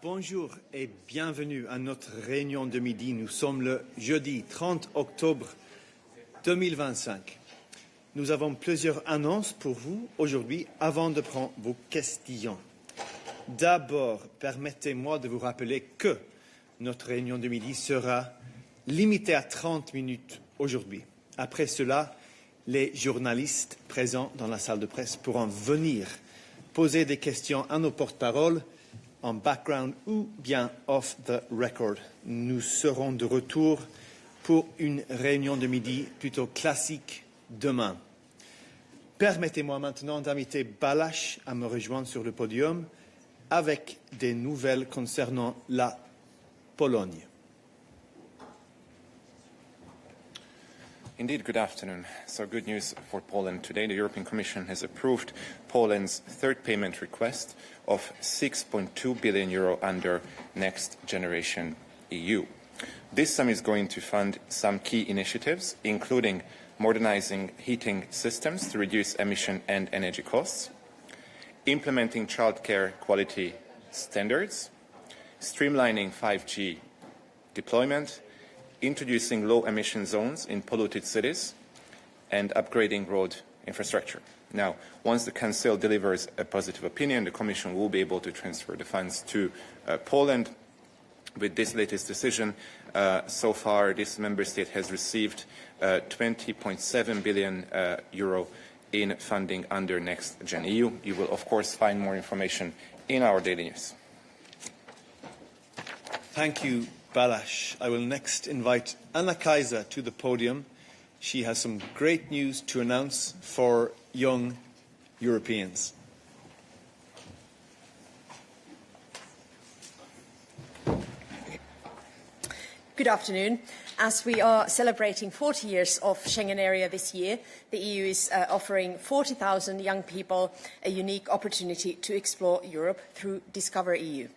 Bonjour et bienvenue à notre réunion de midi. Nous sommes le jeudi 30 octobre 2025. Nous avons plusieurs annonces pour vous aujourd'hui avant de prendre vos questions. D'abord, permettez-moi de vous rappeler que notre réunion de midi sera limitée à 30 minutes aujourd'hui. Après cela, les journalistes présents dans la salle de presse pourront venir poser des questions à nos porte-paroles en background ou bien off the record. Nous serons de retour pour une réunion de midi plutôt classique demain. Permettez-moi maintenant d'inviter Balázs à me rejoindre sur le podium avec des nouvelles concernant la Pologne. Indeed, good afternoon. So good news for Poland today. The European Commission has approved Poland's third payment request of 6.2 billion euro under NextGenerationEU. This sum is going to fund some key initiatives, including modernizing heating systems to reduce emission and energy costs, implementing childcare quality standards, streamlining 5G deployment, introducing low-emission zones in polluted cities, and upgrading road infrastructure. Now, once the Council delivers a positive opinion, the Commission will be able to transfer the funds to Poland. With this latest decision, so far this member state has received 20.7 billion euro in funding under NextGenerationEU. You will, of course, find more information in our daily news. Thank you, Balázs. I will next invite Anna Kaiser to the podium. She has some great news to announce for young Europeans. Good afternoon. As we are celebrating 40 years of Schengen area this year, the EU is offering 40,000 young people a unique opportunity to explore Europe through Discover EU.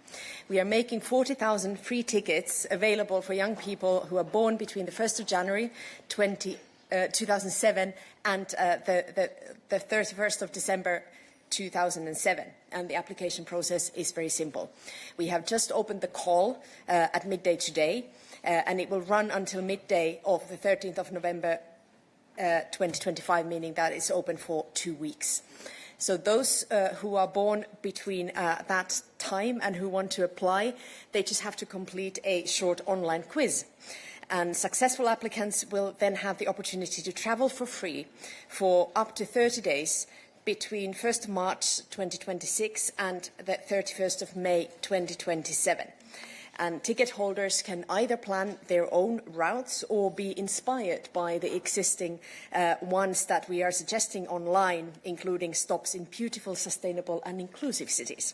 We are making 40,000 free tickets available for young people who are born between the 1st of January 2007 and the 31st of December 2007, and the application process is very simple. We have just opened the call at midday today, and it will run until midday of the 13th of November 2025, meaning that it's open for 2 weeks. So those who are born between that time and who want to apply, they just have to complete a short online quiz. And successful applicants will then have the opportunity to travel for free for up to 30 days between 1st March 2026 and the 31st of May 2027. And ticket holders can either plan their own routes or be inspired by the existing ones that we are suggesting online, including stops in beautiful, sustainable and inclusive cities.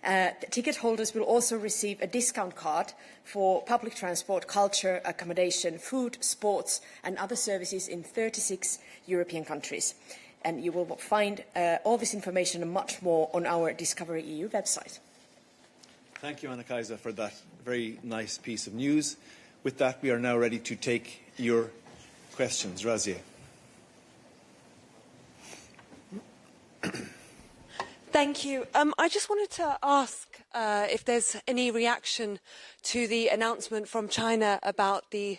The ticket holders will also receive a discount card for public transport, culture, accommodation, food, sports and other services in 36 European countries. And you will find all this information and much more on our Discover EU website. Thank you, Anna Kaiser, for that very nice piece of news. With that, we are now ready to take your questions. Razia. Thank you. I just wanted to ask if there's any reaction to the announcement from China about the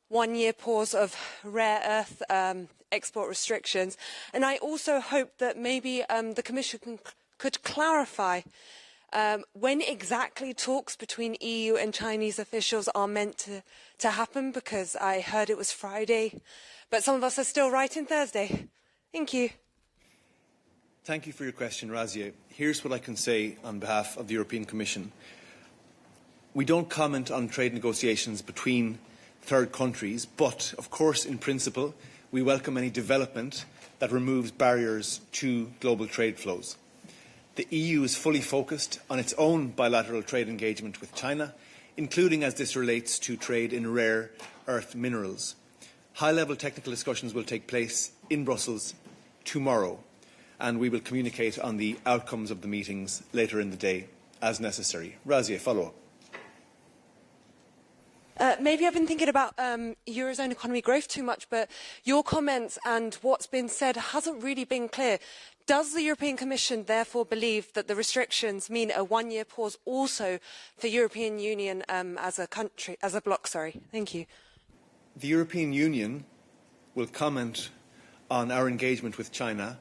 one-year pause of rare earth export restrictions. And I also hope that maybe the Commission could clarify when exactly talks between EU and Chinese officials are meant to happen, because I heard it was Friday, but some of us are still writing Thursday. Thank you. Thank you for your question, Razia. Here's what I can say on behalf of the European Commission. We don't comment on trade negotiations between third countries, but, of course, in principle, we welcome any development that removes barriers to global trade flows. The EU is fully focused on its own bilateral trade engagement with China, including as this relates to trade in rare earth minerals. High-level technical discussions will take place in Brussels tomorrow, and we will communicate on the outcomes of the meetings later in the day as necessary. Razia, follow-up. Maybe I've been thinking about Eurozone economy growth too much, but your comments and what's been said hasn't really been clear. Does the European Commission therefore believe that the restrictions mean a one-year pause also for European Union as a country, as a bloc? Sorry. Thank you. The European Union will comment on our engagement with China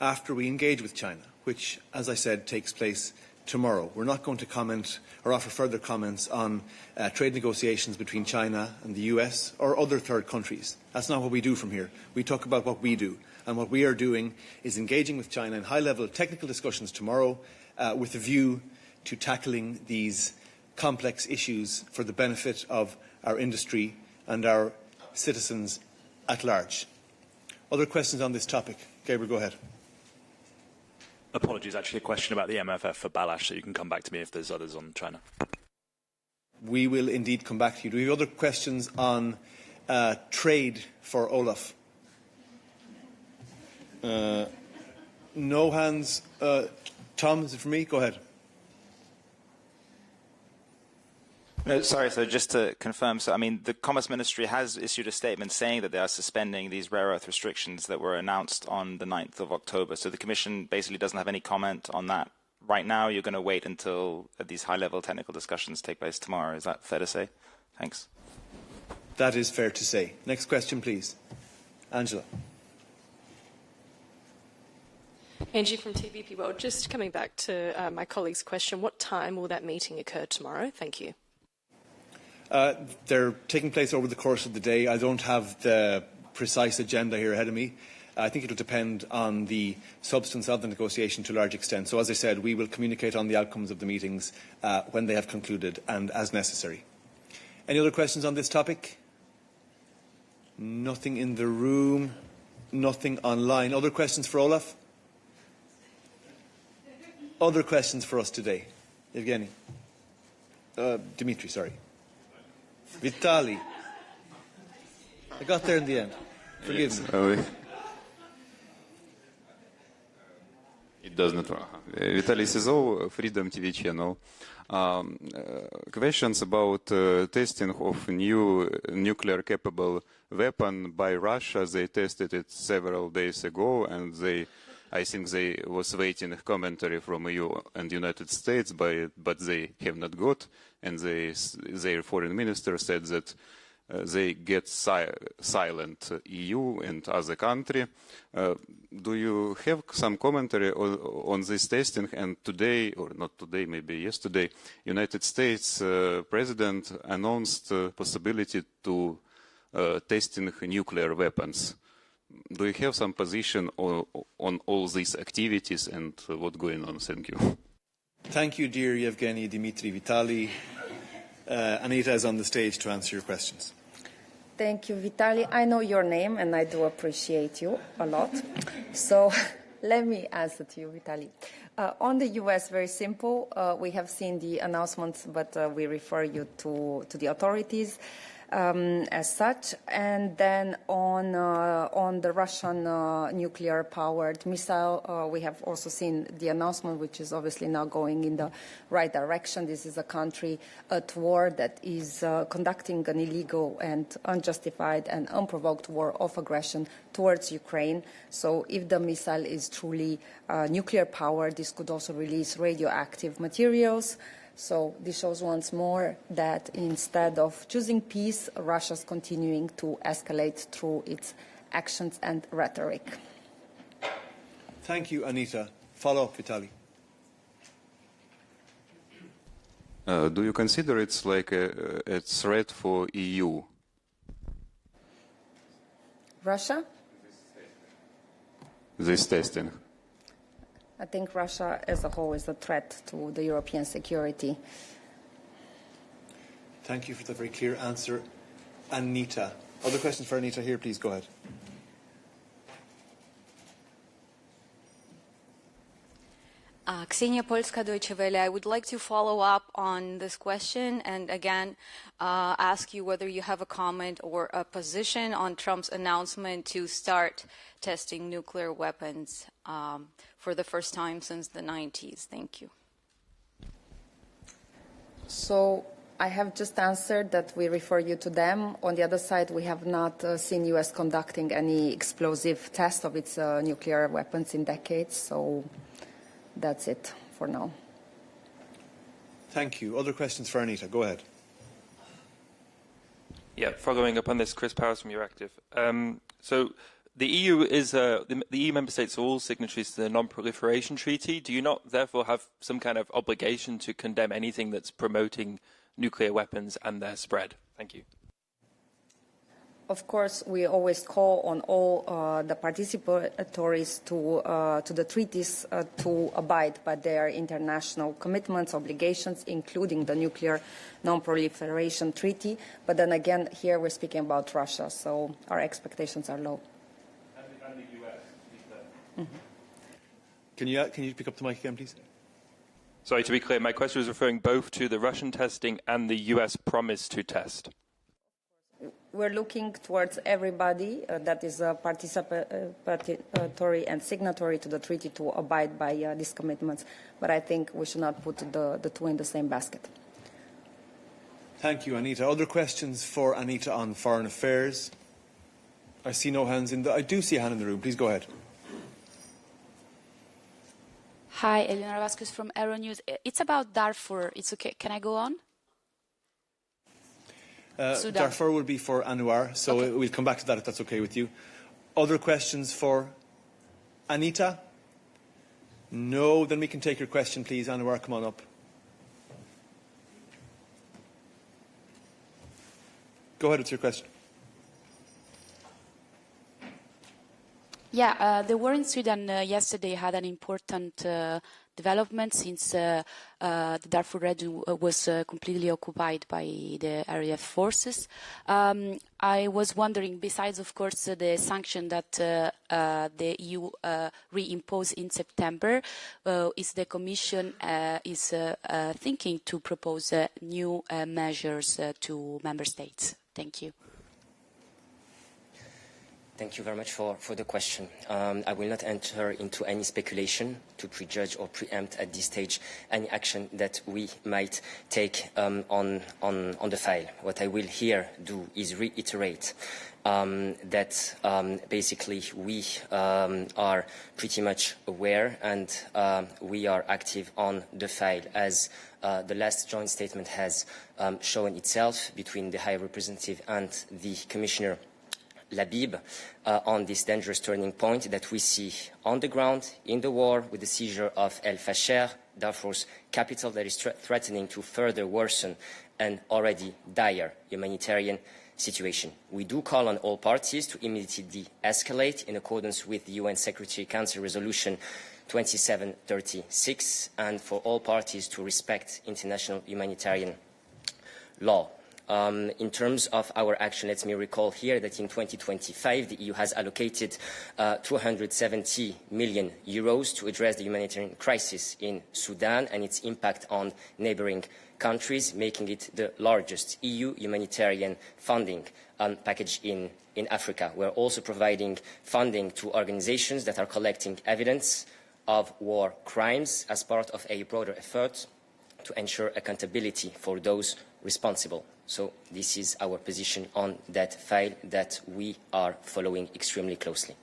after we engage with China, which, as I said, takes place tomorrow. We're not going to comment or offer further comments on trade negotiations between China and the US or other third countries. That's not what we do from here. We talk about what we do. And what we are doing is engaging with China in high-level technical discussions tomorrow with a view to tackling these complex issues for the benefit of our industry and our citizens at large. Other questions on this topic? Gabriel, go ahead. Apologies, actually a question about the MFF for Balash, so you can come back to me if there's others on China. We will indeed come back to you. Do we have other questions on trade for Olaf? No hands. Tom, is it for me? Go ahead. No, sorry, so just to confirm, so I mean, the Commerce Ministry has issued a statement saying that they are suspending these rare earth restrictions that were announced on the 9th of October. So the Commission basically doesn't have any comment on that right now. You're going to wait until these high-level technical discussions take place tomorrow. Is that fair to say? Thanks. That is fair to say. Next question, please. Angela. Angie from TVP World. Just coming back to my colleague's question, what time will that meeting occur tomorrow? Thank you. They're taking place over the course of the day. I don't have the precise agenda here ahead of me. I think it will depend on the substance of the negotiation to a large extent. So, as I said, we will communicate on the outcomes of the meetings when they have concluded and as necessary. Any other questions on this topic? Nothing in the room, nothing online. Other questions for Olaf? Other questions for us today? Evgeny. Dimitri, sorry. Vitali. I got there in the end. Forgive me. It does not work. Vitaly Sizov, Freedom TV channel. Questions about testing of new nuclear-capable weapon by Russia. They tested it several days ago, and I think they was waiting a commentary from EU and United States, but they have not got. And their foreign minister said that they get silent EU and other country. Do you have some commentary on this testing? And today, or not today, maybe yesterday, United States President announced possibility to testing nuclear weapons. Do you have some position on all these activities and what's going on? Thank you. Thank you, dear Yevgeny, Dimitri, Vitali. Anita is on the stage to answer your questions. Thank you, Vitali. I know your name and I do appreciate you a lot. So let me answer to you, Vitali. On the US, very simple. We have seen the announcements, but we refer you to the authorities. As such, and then on the Russian nuclear-powered missile, we have also seen the announcement, which is obviously now going in the right direction. This is a country at war that is conducting an illegal and unjustified and unprovoked war of aggression towards Ukraine. So if the missile is truly nuclear-powered, this could also release radioactive materials. So this shows once more that instead of choosing peace, Russia's continuing to escalate through its actions and rhetoric. Thank you, Anita. Follow up, Vitali. Do you consider it's like a threat for EU? Russia? This testing. I think Russia as a whole is a threat to the European security. Thank you for the very clear answer, Anita. Other questions for Anita here, please go ahead. Ksenia Polska, Deutsche Welle. I would like to follow up on this question and again ask you whether you have a comment or a position on Trump's announcement to start testing nuclear weapons for the first time since the 90s. Thank you. So I have just answered that we refer you to them. On the other side, we have not seen U.S. conducting any explosive test of its nuclear weapons in decades, so that's it for now. Thank you. Other questions for Anita? Go ahead. Yeah, following up on this, Chris Powers from Euractiv. So the EU is the EU member states are all signatories to the Non-Proliferation Treaty. Do you not, therefore, have some kind of obligation to condemn anything that's promoting nuclear weapons and their spread? Thank you. Of course, we always call on all the participatories to the treaties to abide by their international commitments, obligations, including the Nuclear Non-Proliferation Treaty. But then again, here we're speaking about Russia, so our expectations are low. And the US, Mm-hmm. Can you pick up the mic again, please? Sorry, to be clear, my question was referring both to the Russian testing and the US promise to test. We're looking towards everybody that is participatory and signatory to the treaty to abide by these commitments. But I think we should not put the two in the same basket. Thank you, Anita. Other questions for Anita on foreign affairs? I see no hands in the... I do see a hand in the room. Please go ahead. Hi, Eleonora Vasquez from Euronews. It's about Darfur. It's okay. Can I go on? Darfur will be for Anwar, so okay. We'll come back to that if that's okay with you. Other questions for Anita? No, then we can take your question, please. Anwar, come on up. Go ahead with your question. Yeah, the war in Sudan yesterday had an important development since the Darfur region was completely occupied by the RAF forces. I was wondering, besides, of course, the sanction that the EU reimposed in September, is the Commission thinking to propose new measures to member states? Thank you. Thank you very much for the question. I will not enter into any speculation to prejudge or preempt at this stage any action that we might take on the file. What I will here do is reiterate that basically we are pretty much aware and we are active on the file, as the last joint statement has shown itself between the High Representative and the Commissioner Labib on this dangerous turning point that we see on the ground in the war with the seizure of El Fasher, Darfur's capital, that is threatening to further worsen an already dire humanitarian situation. We do call on all parties to immediately de-escalate in accordance with the UN Security Council Resolution 2736 and for all parties to respect international humanitarian law. In terms of our action, let me recall here that in 2025, the EU has allocated 270 million euros to address the humanitarian crisis in Sudan and its impact on neighboring countries, making it the largest EU humanitarian funding package in Africa. We're also providing funding to organizations that are collecting evidence of war crimes as part of a broader effort to ensure accountability for those responsible. So this is our position on that file that we are following extremely closely.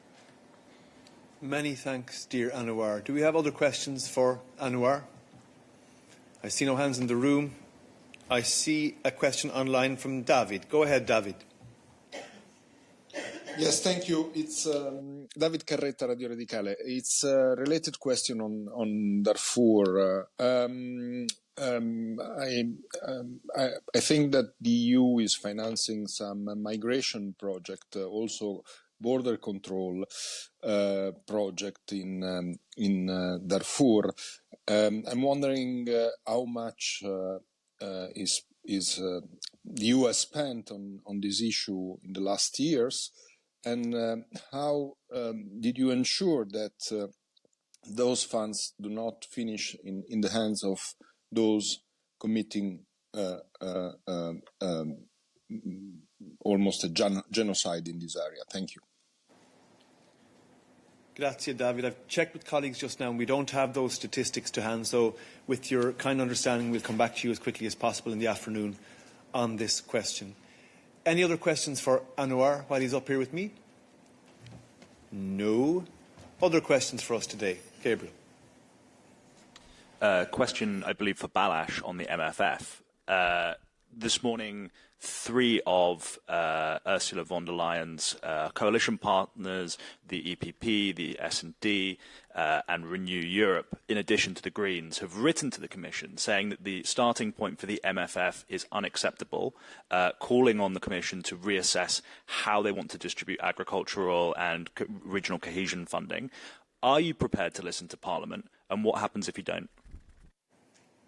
Many thanks, dear Anwar. Do we have other questions for Anwar? I see no hands in the room. I see a question online from David. Go ahead, David. Yes, thank you. It's David Carretta, Radio Radicale. It's a related question on Darfur. I think that the EU is financing some migration project, also border control project in Darfur. I'm wondering how much is the EU has spent on this issue in the last years, and how did you ensure that those funds do not finish in the hands of those committing almost a genocide in this area? Thank you. Grazie, David. I've checked with colleagues just now and we don't have those statistics to hand, so with your kind understanding we'll come back to you as quickly as possible in the afternoon on this question. Any other questions for Anwar while he's up here with me? No. Other questions for us today? Gabriel. Question, I believe, for Balázs on the MFF. This morning, 3 of Ursula von der Leyen's coalition partners, the EPP, the S&D, and Renew Europe, in addition to the Greens, have written to the Commission saying that the starting point for the MFF is unacceptable, calling on the Commission to reassess how they want to distribute agricultural and regional cohesion funding. Are you prepared to listen to Parliament, and what happens if you don't?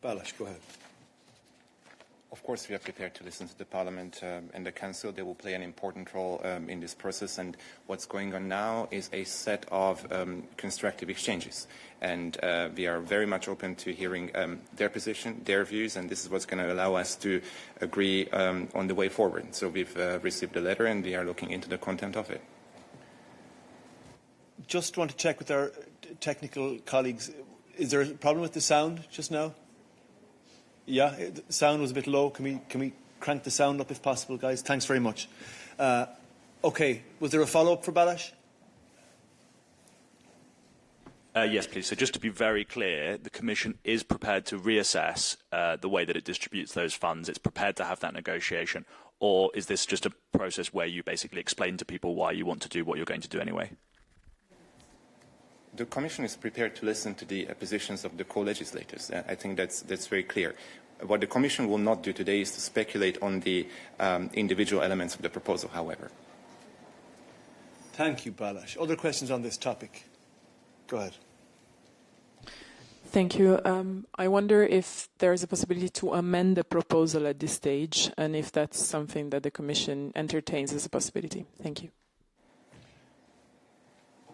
Balázs, go ahead. Of course, we are prepared to listen to the Parliament and the Council. They will play an important role in this process. And what's going on now is a set of constructive exchanges. And we are very much open to hearing their position, their views, and this is what's going to allow us to agree on the way forward. So we've received a letter and we are looking into the content of it. Just want to check with our technical colleagues. Is there a problem with the sound just now? Yeah, the sound was a bit low. Can we crank the sound up if possible, guys? Thanks very much. Okay, was there a follow-up for Balázs? Yes, please. So just to be very clear, the Commission is prepared to reassess the way that it distributes those funds. It's prepared to have that negotiation. Or is this just a process where you basically explain to people why you want to do what you're going to do anyway? The Commission is prepared to listen to the positions of the co-legislators. I think that's very clear. What the Commission will not do today is to speculate on the individual elements of the proposal, however. Thank you, Balázs. Other questions on this topic? Go ahead. Thank you. I wonder if there is a possibility to amend the proposal at this stage, and if that's something that the Commission entertains as a possibility. Thank you.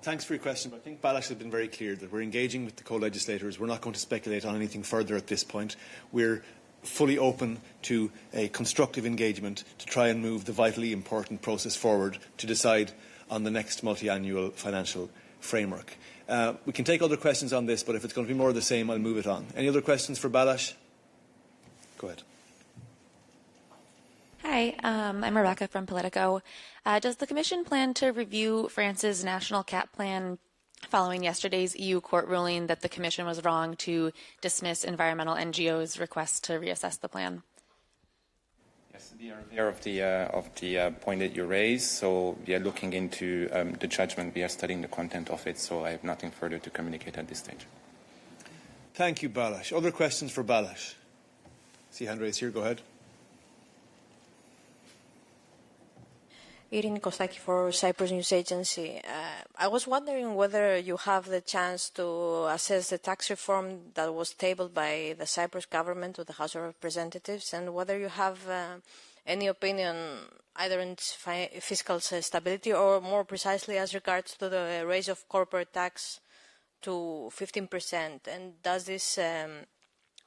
Thanks for your question. I think Balázs has been very clear that we're engaging with the co-legislators. We're not going to speculate on anything further at this point. We're fully open to a constructive engagement to try and move the vitally important process forward to decide on the next multi-annual financial framework. We can take other questions on this, but if it's going to be more of the same, I'll move it on. Any other questions for Balázs? Go ahead. Hi, I'm Rebecca from Politico. Does the Commission plan to review France's national cap plan following yesterday's EU court ruling that the Commission was wrong to dismiss environmental NGOs' request to reassess the plan? Yes, we are aware of the point that you raised, so we are looking into the judgment. We are studying the content of it, so I have nothing further to communicate at this stage. Thank you, Balázs. Other questions for Balázs? See hand raised here. Go ahead. Irene Courstey for Cyprus News Agency. I was wondering whether you have the chance to assess the tax reform that was tabled by the Cyprus government or the House of Representatives, and whether you have any opinion either in fiscal stability or more precisely as regards to the raise of corporate tax to 15%. And does this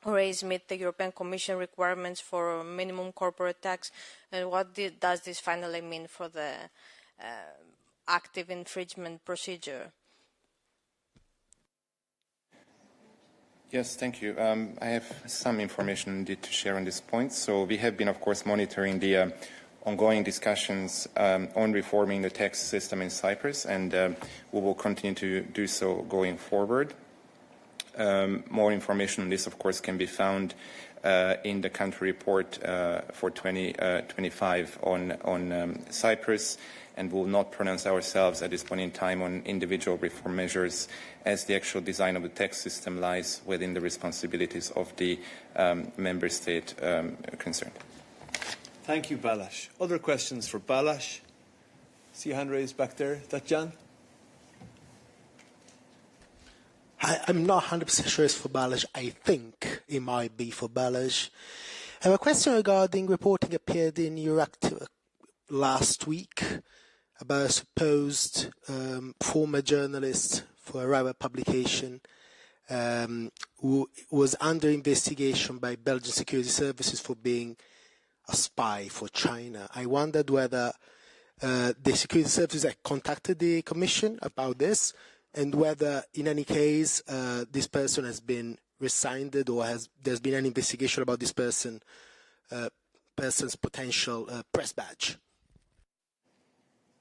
raise meet the European Commission requirements for minimum corporate tax, and what does this finally mean for the active infringement procedure? Yes, thank you. I have some information indeed to share on this point. So we have been, of course, monitoring the ongoing discussions on reforming the tax system in Cyprus, and we will continue to do so going forward. More information on this, of course, can be found in the country report for 2025 on Cyprus, and we will not pronounce ourselves at this point in time on individual reform measures, as the actual design of the tax system lies within the responsibilities of the member state concerned. Thank you, Balázs. Other questions for Balázs? See a hand raised back there. Is that Jan? I'm not 100% sure it's for Balázs. I think it might be for Balázs. I have a question regarding reporting appeared in Euractiv last week about a supposed former journalist for a Arab publication who was under investigation by Belgian security services for being a spy for China. I wondered whether the security services had contacted the Commission about this, and whether, in any case, this person has been resigned or there's been an investigation about this person's potential press badge.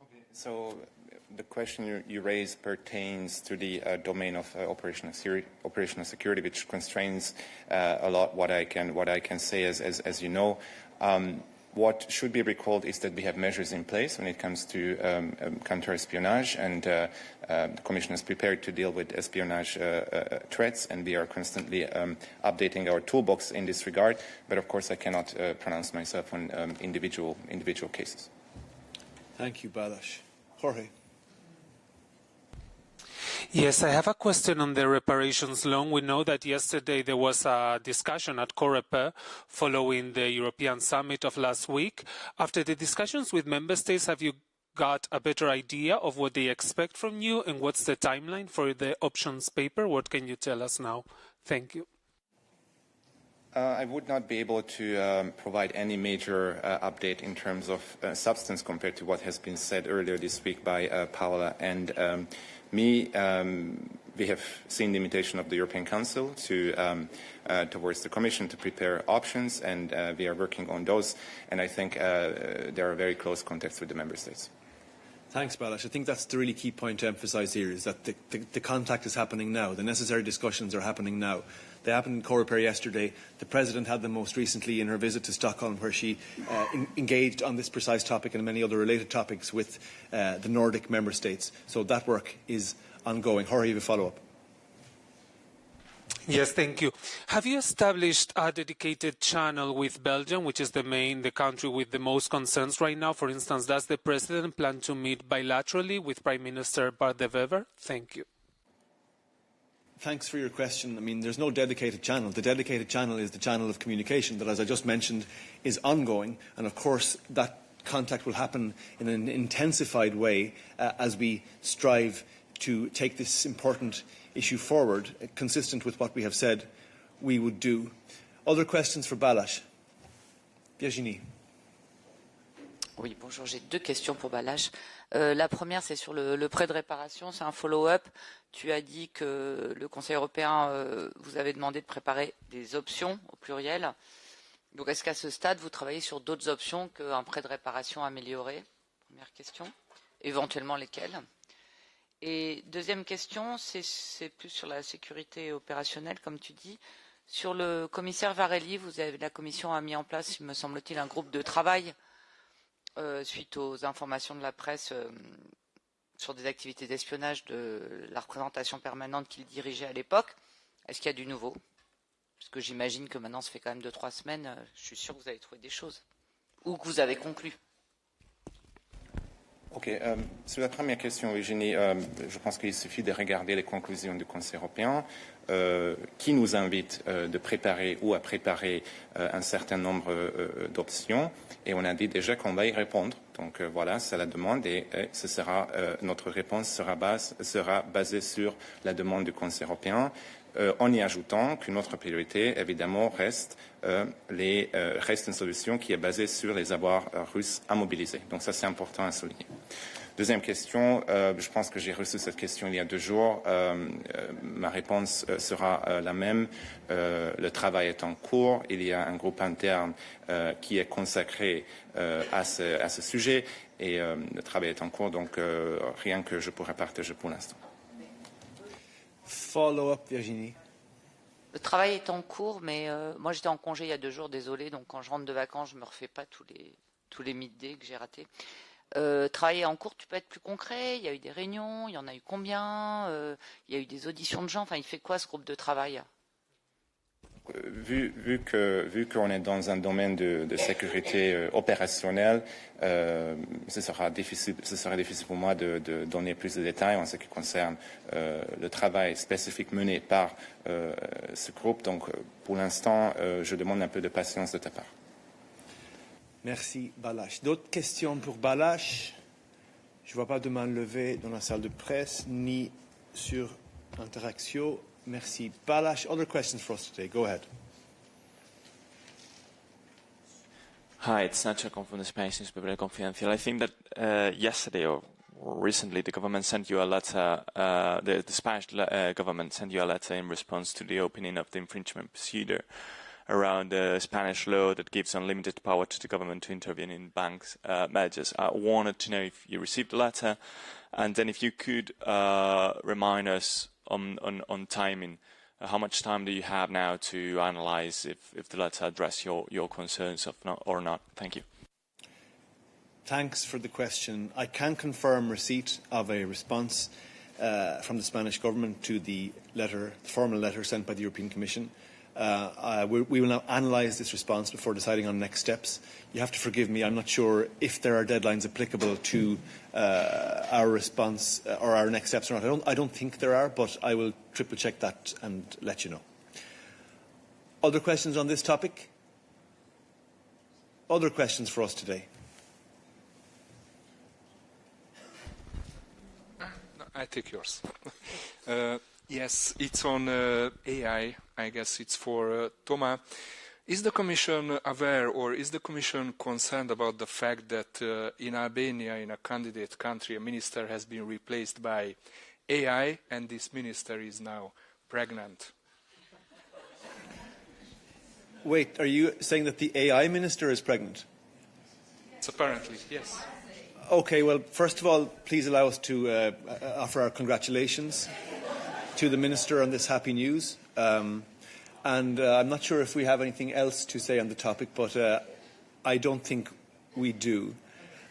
Okay, so the question you raised pertains to the domain of operational security, which constrains a lot what I can say, as you know. What should be recalled is that we have measures in place when it comes to counter-espionage, and the Commission is prepared to deal with espionage threats, and we are constantly updating our toolbox in this regard. But of course, I cannot pronounce myself on individual cases. Thank you, Balázs. Jorge. Yes, I have a question on the reparations loan. We know that yesterday there was a discussion at Coreper following the European summit of last week. After the discussions with member states, have you got a better idea of what they expect from you, and what's the timeline for the options paper? What can you tell us now? Thank you. I would not be able to provide any major update in terms of substance compared to what has been said earlier this week by Paola and me. We have seen the invitation of the European Council towards the Commission to prepare options, and we are working on those. And I think there are very close contacts with the Member States. Thanks, Balázs. I think that's the really key point to emphasise here, is that the contact is happening now. The necessary discussions are happening now. They happened in Coreper yesterday. The President had them most recently in her visit to Stockholm, where she engaged on this precise topic and many other related topics with the Nordic member states. So that work is ongoing. Jorge, you have a follow-up. Yes, thank you. Have you established a dedicated channel with Belgium, which is the country with the most concerns right now? For instance, does the President plan to meet bilaterally with Prime Minister Bart de Wever? Thank you. Thanks for your question. I mean, there's no dedicated channel. The dedicated channel is the channel of communication that, as I just mentioned, is ongoing. And of course, that contact will happen in an intensified way as we strive to take this important issue forward, consistent with what we have said we would do. Other questions for Balázs? Virginie. Oui, bonjour. J'ai deux questions pour Balázs. La première, c'est sur le prêt de réparation. C'est un follow-up. Tu as dit que le Conseil européen vous avait demandé de préparer des options au pluriel. Donc, est-ce qu'à ce stade, vous travaillez sur d'autres options qu'un prêt de réparation amélioré? Première question. Éventuellement, lesquelles? Et deuxième question, c'est plus sur la sécurité opérationnelle, comme tu dis. Sur le commissaire Varelli, la Commission a mis en place, me semble-t-il, un groupe de travail suite aux informations de la presse sur des activités d'espionnage de la représentation permanente qu'il dirigeait à l'époque. Est-ce qu'il y a du nouveau? Parce que j'imagine que maintenant, ça fait quand même 2-3 semaines, je suis sûr que vous avez trouvé des choses. Ou que vous avez conclu. Ok, sur la première question, Eugénie, je pense qu'il suffit de regarder les conclusions du Conseil européen qui nous invite de préparer ou à préparer un certain nombre d'options, et on a dit déjà qu'on va y répondre. Donc voilà, c'est la demande, et notre réponse sera basée sur la demande du Conseil européen, en y ajoutant qu'une autre priorité, évidemment, reste une solution qui est basée sur les avoirs russes à mobiliser. Donc ça, c'est important à souligner. Deuxième question, je pense que j'ai reçu cette question il y a 2 jours. Ma réponse sera la même. Le travail est en cours. Il y a un groupe interne qui est consacré à ce sujet, et le travail est en cours, donc rien que je pourrais partager pour l'instant. Follow-up, Virginie. Le travail est en cours, mais moi j'étais en congé il y a 2 jours, désolé. Donc quand je rentre de vacances, je me refais pas tous les midday que j'ai ratés. Travailler en cours, tu peux être plus concret? Il y a eu des réunions, il y en a eu combien? Il y a eu des auditions de gens. Enfin, il fait quoi ce groupe de travail? Vu qu'on est dans un domaine de sécurité opérationnelle, ce sera difficile pour moi de donner plus de détails en ce qui concerne le travail spécifique mené par ce groupe. Donc, pour l'instant, je demande un peu de patience de ta part. Merci, Balázs. D'autres questions pour Balázs? Je ne vois pas de main levée dans la salle de presse, ni sur Interactio. Merci, Balázs. Other questions for us today? Go ahead. Hi, it's Nacho from the Spanish newspaper Confidencial. I think that yesterday, or recently the government sent you a letter, the Spanish government sent you a letter in response to the opening of the infringement procedure around the Spanish law that gives unlimited power to the government to intervene in banks' mergers. I wanted to know if you received the letter, and then if you could remind us on timing. How much time do you have now to analyse if the letter address your concerns or not? Thank you. Thanks for the question. I can confirm receipt of a response from the Spanish government to the formal letter sent by the European Commission. We will now analyse this response before deciding on next steps. You have to forgive me, I'm not sure if there are deadlines applicable to our response or our next steps or not. I don't think there are, but I will triple check that and let you know. Other questions on this topic? Other questions for us today? I take yours. Yes, it's on AI. I guess it's for Thomas. Is the Commission aware, or is the Commission concerned about the fact that in Albania, in a candidate country, a minister has been replaced by AI, and this minister is now pregnant? Wait, are you saying that the AI minister is pregnant? It's apparently, yes. Okay, well, first of all, please allow us to offer our congratulations to the Minister on this happy news. And I'm not sure if we have anything else to say on the topic, but I don't think we do.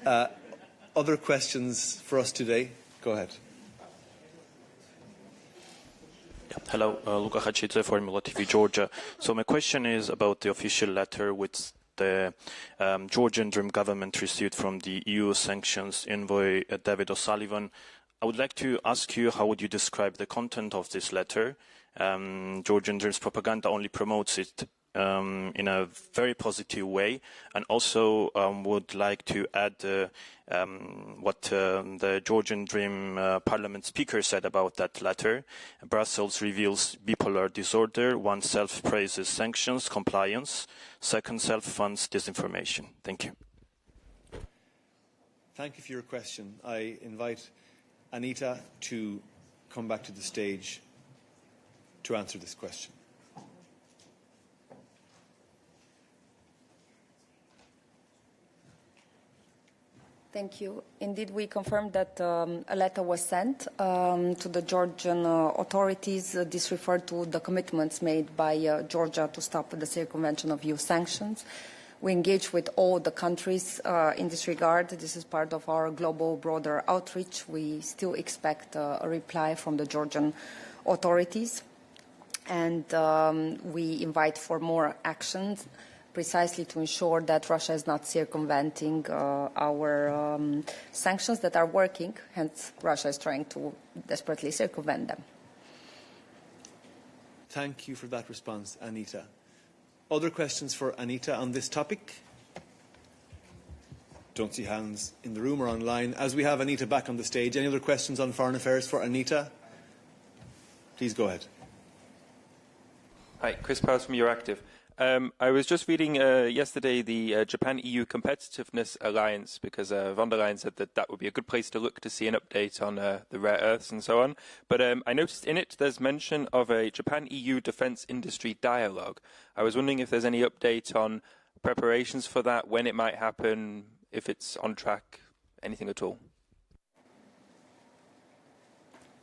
Other questions for us today? Go ahead. Hello, Luca Hachidze, Formula TV Georgia. So my question is about the official letter which the Georgian Dream government received from the EU sanctions envoy David O'Sullivan. I would like to ask you, how would you describe the content of this letter? Georgian Dream's propaganda only promotes it in a very positive way, and also would like to add what the Georgian Dream Parliament Speaker said about that letter. Brussels reveals bipolar disorder. One self-praises sanctions compliance. Second, self-funds disinformation. Thank you. Thank you for your question. I invite Anita to come back to the stage to answer this question. Thank you. Indeed, we confirmed that a letter was sent to the Georgian authorities. This referred to the commitments made by Georgia to stop the circumvention of EU sanctions. We engage with all the countries in this regard. This is part of our global broader outreach. We still expect a reply from the Georgian authorities. And we invite for more actions precisely to ensure that Russia is not circumventing our sanctions that are working. Hence, Russia is trying to desperately circumvent them. Thank you for that response, Anita. Other questions for Anita on this topic? Don't see hands in the room or online. As we have Anita back on the stage, any other questions on foreign affairs for Anita? Please go ahead. Hi, Chris Powers from Euractiv. I was just reading yesterday the Japan-EU Competitiveness Alliance, because von der Leyen said that that would be a good place to look to see an update on the rare earths and so on. But I noticed in it there's mention of a Japan-EU defence industry dialogue. I was wondering if there's any update on preparations for that, when it might happen, if it's on track, anything at all.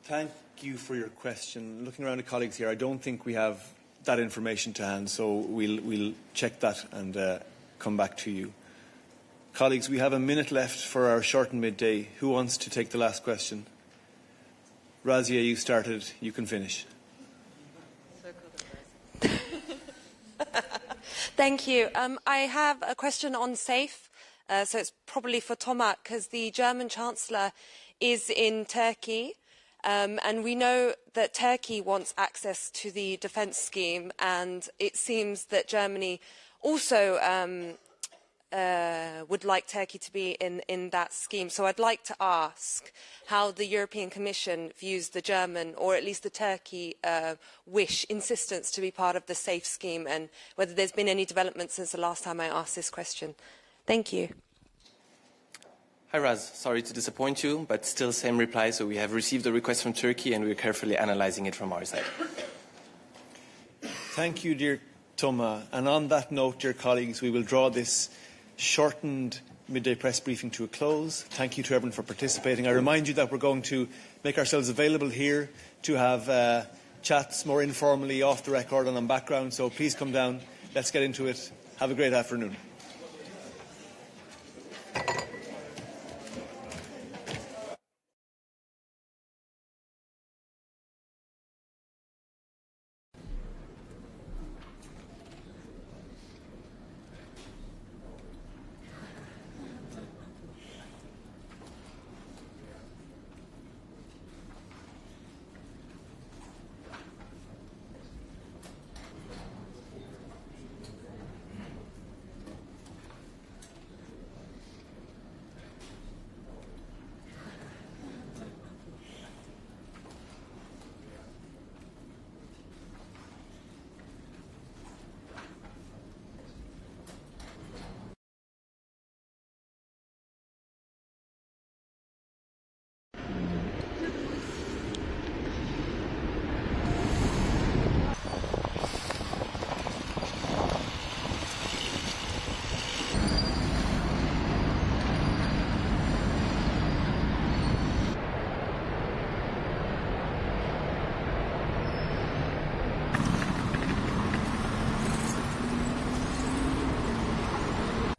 Thank you for your question. Looking around at colleagues here, I don't think we have that information to hand, so we'll check that and come back to you. Colleagues, we have a minute left for our shortened midday. Who wants to take the last question? Razia, you started, you can finish. Thank you. I have a question on SAFE, so it's probably for Tomat, because the German Chancellor is in Turkey. And we know that Turkey wants access to the defence scheme, and it seems that Germany also would like Turkey to be in that scheme. So I'd like to ask how the European Commission views the German, or at least the Turkey insistence to be part of the SAFE scheme, and whether there's been any development since the last time I asked this question. Thank you. Hi Raz, sorry to disappoint you, but still same reply. So we have received a request from Turkey and we're carefully analyzing it from our side. Thank you, dear Thomas. And on that note, dear colleagues, we will draw this shortened midday press briefing to a close. Thank you to everyone for participating. I remind you that we're going to make ourselves available here to have chats more informally off the record and on background. So please come down. Let's get into it. Have a great afternoon.